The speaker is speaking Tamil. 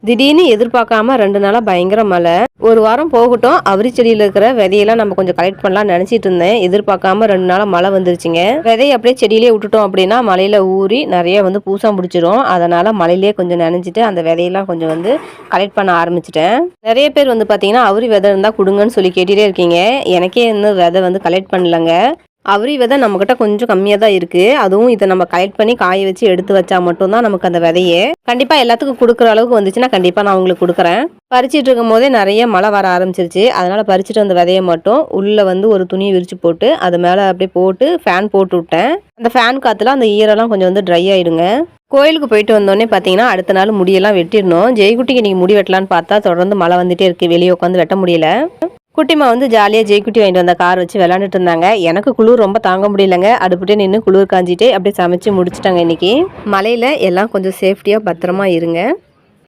திடீர்னு எதிர்பார்க்காம 2 நாளா பயங்கர மழை. ஒரு வாரம் போகட்டும், அவரி செடியில இருக்கிற விதையெல்லாம் நம்ம கொஞ்சம் கலெக்ட் பண்ணலாம்னு நினைச்சிட்டு இருந்தேன். எதிர்பார்க்காம 2 நாளா மழை வந்துருச்சுங்க. விதையை அப்படியே செடியிலேயே விட்டுட்டோம் அப்படின்னா மழையில ஊறி நிறைய பூசா முடிச்சிடும். அதனால மழையிலேயே கொஞ்சம் நனைஞ்சிட்டு அந்த விதையெல்லாம் கொஞ்சம் கலெக்ட் பண்ண ஆரம்பிச்சிட்டேன். நிறைய பேர் பார்த்தீங்கன்னா அவரி விதை இருந்தா கொடுங்கன்னு சொல்லி கேட்டுட்டே இருக்கீங்க. எனக்கே இன்னும் விதை கலெக்ட் பண்ணலங்க. அவரி விதை நம்மக்கிட்ட கொஞ்சம் கம்மியாக தான் இருக்குது. அதுவும் இதை நம்ம கலெக்ட் பண்ணி காய வச்சு எடுத்து வச்சா மட்டும்தான் நமக்கு அந்த விதையே கண்டிப்பாக எல்லாத்துக்கும் கொடுக்குற அளவுக்கு வந்துச்சுன்னா கண்டிப்பாக நான் உங்களுக்கு கொடுக்குறேன். பறிச்சிட்டு இருக்கும் போதே நிறைய மழை வர ஆரம்பிச்சிருச்சு. அதனால் பறிச்சுட்டு வந்த விதையை மட்டும் உள்ளே ஒரு துணியை விரிச்சு போட்டு அது மேலே அப்படியே போட்டு ஃபேன் போட்டு விட்டேன். அந்த ஃபேன் காற்றுல அந்த ஈரெல்லாம் கொஞ்சம் ட்ரை ஆகிடுங்க. கோயிலுக்கு போயிட்டு வந்தோடனே பார்த்தீங்கன்னா அடுத்த நாள் முடியெல்லாம் வெட்டிடணும். ஜெய்குட்டிக்கு நீங்கள் முடி வெட்டலான்னு பார்த்தா தொடர்ந்து மழை வந்துட்டே இருக்குது. வெளியே உட்காந்து வெட்ட முடியல. குட்டிமா ஜாலியாக ஜெய்குட்டி வாங்கிட்டு வந்த கார் வச்சு விளாண்டுட்டு இருந்தாங்க. எனக்கு குளிர் ரொம்ப தாங்க முடியலங்க. அடுப்புட்டே நின்று குளிர் காஞ்சிட்டே அப்படியே சமைச்சு முடிச்சுட்டாங்க. இன்னைக்கு மழையில் எல்லாம் கொஞ்சம் சேஃப்டியாக பத்திரமா இருங்க.